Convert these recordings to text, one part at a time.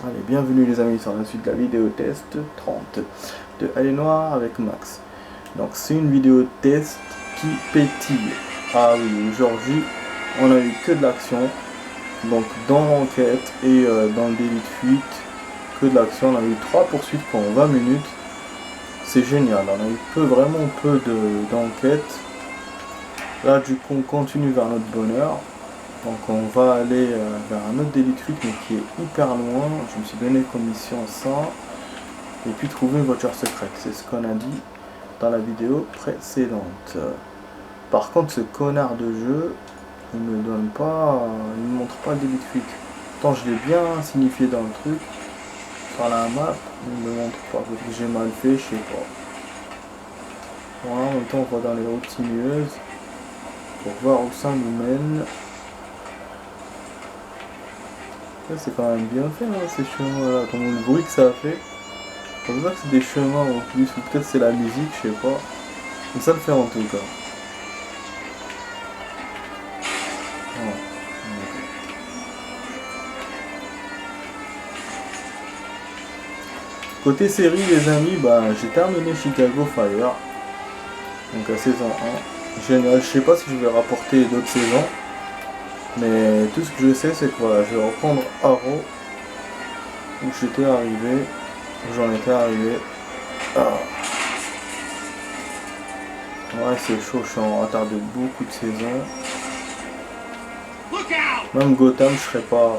Allez, bienvenue les amis sur la suite de la vidéo test 30 de Aller Noir avec Max. Donc c'est une vidéo test qui pétille. Ah oui, aujourd'hui on a eu que de l'action. Donc dans l'enquête et dans le délit de fuite, que de l'action. On a eu 3 poursuites en 20 minutes. C'est génial, on a eu vraiment peu d'enquête. Là du coup on continue vers notre bonheur. Donc on va aller vers un autre délit de fuite mais qui est hyper loin. Je me suis donné comme mission ça. Et puis trouver une voiture secrète. C'est ce qu'on a dit dans la vidéo précédente. Par contre ce connard de jeu, il me donne pas, il me montre pas le délit de fuite. Pourtant je l'ai bien signifié dans le truc. Sur la map, il me montre pas. J'ai mal fait, je sais pas. Voilà, en même temps on va dans les routes sinueuses. Pour voir où ça nous mène. C'est quand même bien fait hein, ces chemins là, comme le bruit que ça a fait. Je pense pas que c'est des chemins en plus, ou peut-être c'est la musique, je sais pas. Mais ça le fait en tout cas. Oh. Côté série les amis, bah, j'ai terminé Chicago Fire. Donc la saison 1. Génial, je sais pas si je vais rapporter d'autres saisons. Mais tout ce que je sais c'est que voilà, je vais reprendre Arrow. Où j'étais arrivé. Où j'en étais arrivé. Ah. Ouais c'est chaud, je suis en retard de beaucoup de saisons. Même Gotham je serais pas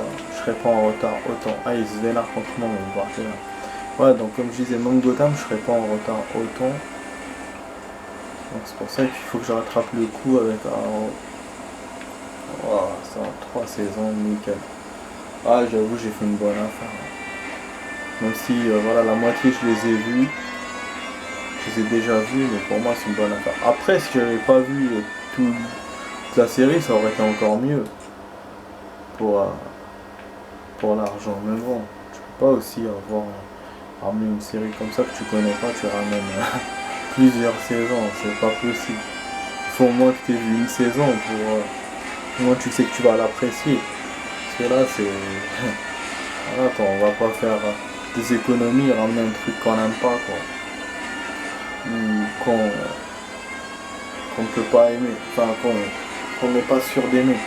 en retard autant. Ah il se vénère contre moi mais bon, ouais donc comme je disais même Gotham je serais pas en retard autant. Donc c'est pour ça qu'il faut que je rattrape le coup avec Arrow. Wow, ça en 3 saisons, nickel. Ah j'avoue j'ai fait une bonne affaire. Même si voilà la moitié je les ai vus. Je les ai déjà vus mais pour moi c'est une bonne affaire. Après si j'avais pas vu toute la série ça aurait été encore mieux. Pour l'argent. Mais bon, tu peux pas aussi ramener une série comme ça que tu connais pas, tu ramènes plusieurs saisons, c'est pas possible. Il faut au moins que tu aies vu une saison pour au moins tu sais que tu vas l'apprécier. Parce que là c'est. Voilà, on va pas faire des économies et ramener un truc qu'on n'aime pas quoi. Ou qu'on ne peut pas aimer. Enfin qu'on n'est pas sûr d'aimer.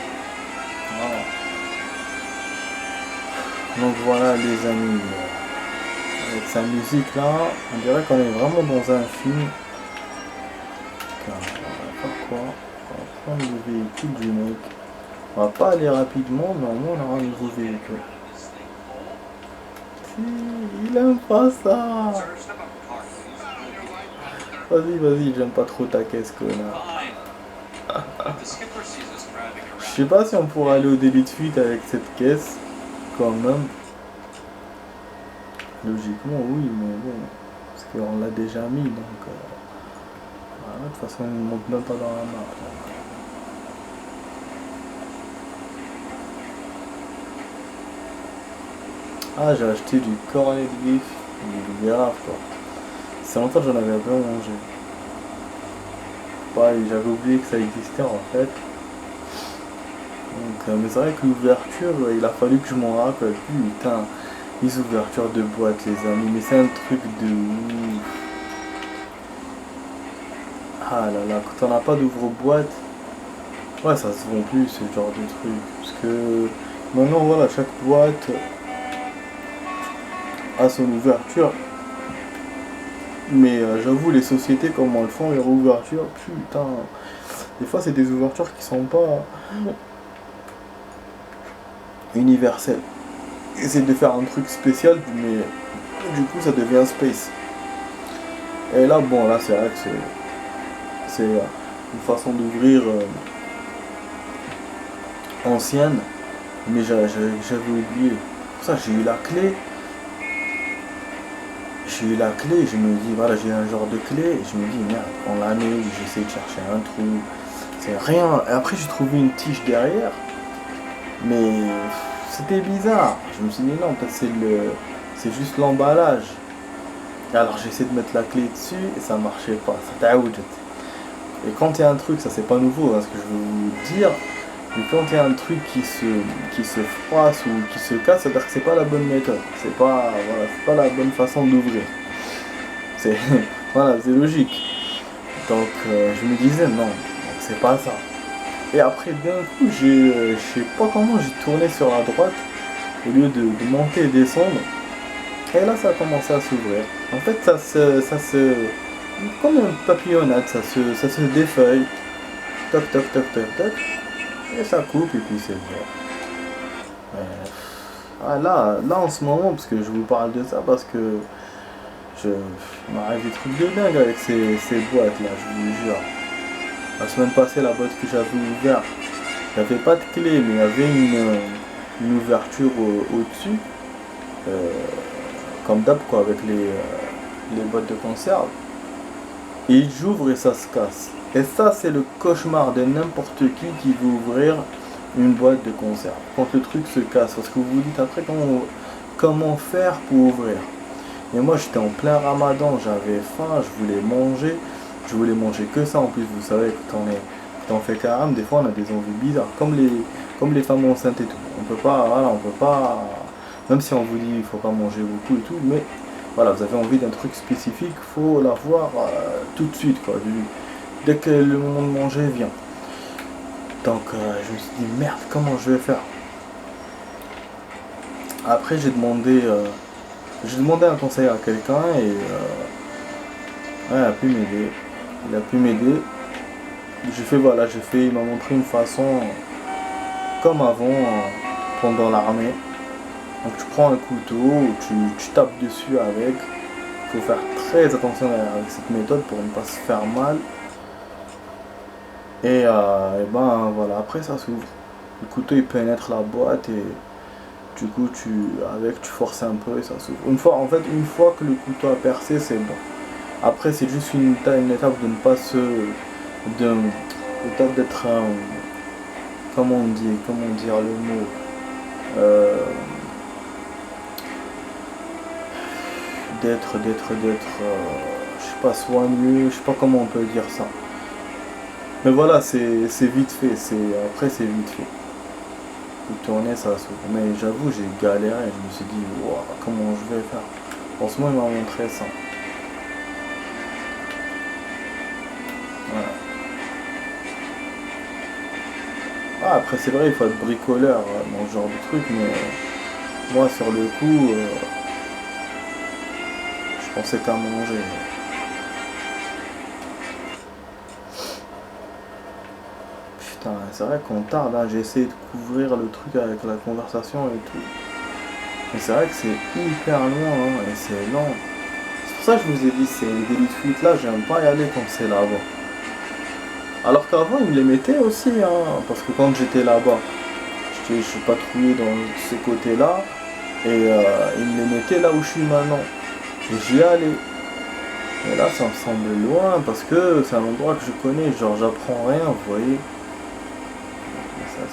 Voilà. Donc voilà les amis, avec sa musique là, on dirait qu'on est vraiment dans un film. Alors, on va faire quoi? On va prendre le véhicule du mec. On va pas aller rapidement, mais au moins on aura un nouveau véhicule. Il aime pas ça. Vas-y, j'aime pas trop ta caisse connard. Je sais pas si on pourra aller au délit de fuite avec cette caisse. Quand même. Logiquement oui mais bon. Parce qu'on l'a déjà mis donc voilà, de toute façon il ne monte même pas dans la map. Ah j'ai acheté du cornet de bif, du grave quoi. C'est longtemps que j'en avais pas mangé. Pareil j'avais oublié que ça existait en fait. Donc mais c'est vrai que l'ouverture il a fallu que je m'en rappelle. Putain. Les ouvertures de boîte les amis, mais c'est un truc de ouf. Ah là là, quand on n'a pas d'ouvre-boîte, ouais ça se vend plus ce genre de truc. Parce que maintenant voilà, chaque boîte a son ouverture. Mais j'avoue les sociétés comment elles font leur ouverture, putain. Des fois c'est des ouvertures qui sont pas universelles. Essayer de faire un truc spécial mais du coup ça devient space. Et là bon là c'est vrai que c'est une façon d'ouvrir ancienne mais j'avais oublié. Pour ça j'ai eu la clé. Je me dis voilà j'ai un genre de clé et je me dis merde on l'a mis, j'essaie de chercher un truc. C'est rien. Et après j'ai trouvé une tige derrière. Mais c'était bizarre. Je me suis dit non, peut-être c'est juste l'emballage. Alors j'ai essayé de mettre la clé dessus et ça marchait pas. Ça t'a. Et quand il y a un truc, ça c'est pas nouveau, hein, ce que je veux vous dire, Et quand il y a un truc qui se froisse ou qui se casse, c'est-à-dire que c'est pas la bonne méthode. C'est pas, voilà, c'est pas la bonne façon d'ouvrir. C'est voilà, c'est logique. Donc je me disais non, c'est pas ça. Et après d'un coup, je sais pas comment j'ai tourné sur la droite au lieu de monter et descendre. Et là ça a commencé à s'ouvrir. En fait ça se comme une papillonnade, ça se défeuille. Toc toc toc toc toc. Et ça coupe et puis c'est bon. Ah, là en ce moment, parce que je vous parle de ça, parce que je m'arrive des trucs de dingue avec ces boîtes là, je vous jure. La semaine passée, la boîte que j'avais ouverte, il n'y avait pas de clé, mais il y avait une ouverture au-dessus, comme d'hab quoi, avec les boîtes de conserve. Et j'ouvre et ça se casse. Et ça, c'est le cauchemar de n'importe qui veut ouvrir une boîte de conserve. Quand le truc se casse, parce que vous vous dites après comment faire pour ouvrir. Et moi, j'étais en plein ramadan, j'avais faim, je voulais manger que ça. En plus, vous savez, quand on fait karam, des fois, on a des envies bizarres, comme les femmes enceintes et tout. On peut pas, voilà, on peut pas, même si on vous dit il faut pas manger beaucoup et tout, mais voilà, vous avez envie d'un truc spécifique, faut l'avoir tout de suite, quoi. Dès que le moment de manger vient. Donc je me suis dit merde, comment je vais faire? Après j'ai demandé un conseil à quelqu'un et ouais, il a pu m'aider. Il a pu m'aider. Il m'a montré une façon comme avant pendant l'armée. Donc tu prends un couteau, tu tapes dessus avec. Il faut faire très attention avec cette méthode pour ne pas se faire mal. Et ben voilà, après ça s'ouvre. Le couteau il pénètre la boîte et du coup tu forces un peu et ça s'ouvre. Une fois que le couteau a percé, c'est bon. Après c'est juste une étape de ne pas l'étape d'être comment dire le mot d'être je sais pas, soigneux, je sais pas comment on peut dire ça. Mais voilà, c'est vite fait, après c'est vite fait. Vous tournez, ça s'ouvre. Mais j'avoue, j'ai galéré, je me suis dit, wow, comment je vais faire? Franchement, il m'a montré ça. Voilà. Ah, après, c'est vrai, il faut être bricoleur dans ce genre de truc, mais moi, sur le coup, je pensais qu'à manger. Putain, c'est vrai qu'on tarde, hein. J'ai essayé de couvrir le truc avec la conversation et tout. Mais c'est vrai que c'est hyper loin, hein, et c'est lent. C'est pour ça que je vous ai dit, ces délits de fuite là, j'aime pas y aller quand c'est là-bas. Alors qu'avant, ils me les mettaient aussi, hein, parce que quand j'étais là-bas, je suis patrouillé dans ces côtés-là, et ils me les mettaient là où je suis maintenant. Et j'y allais. Mais là, ça me semble loin, parce que c'est un endroit que je connais, genre j'apprends rien, vous voyez.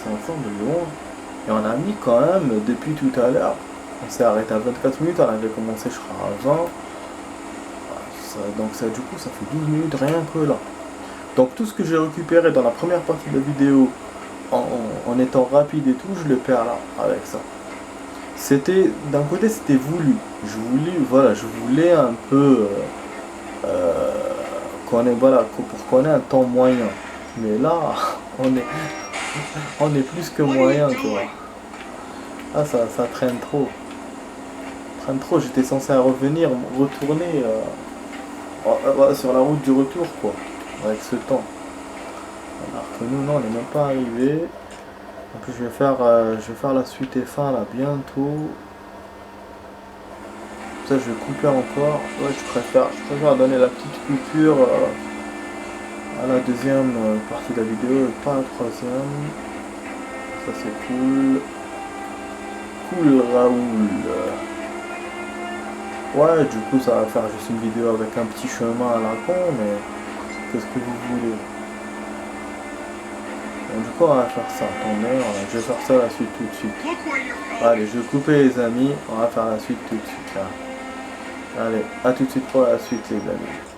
Ça me semble loin. Et on a mis quand même, depuis tout à l'heure, on s'est arrêté à 24 minutes, on avait commencé je crois à 20. Donc du coup ça fait 12 minutes rien que là. Donc tout ce que j'ai récupéré dans la première partie de la vidéo en étant rapide et tout, je le perds là avec ça. C'était, d'un côté c'était voulu. Je voulais un peu pour qu'on ait un temps moyen. Mais là, on est plus que moyen quoi. Ah ça traîne trop. J'étais censé retourner sur la route du retour quoi, avec ce temps. Alors que nous non, on n'est même pas arrivé. En plus je vais faire la suite et fin là bientôt. Ça je vais couper encore. Ouais, je préfère donner la petite coupure à la deuxième partie de la vidéo et pas à la troisième. Ça c'est cool. Cool Raoul. Ouais, du coup ça va faire juste une vidéo avec un petit chemin à la con, mais qu'est-ce que vous voulez? Donc, du coup on va faire ça, attendez, je vais faire ça la suite tout de suite. Allez, je vais couper les amis, on va faire la suite tout de suite là. Allez, à tout de suite pour la suite les amis.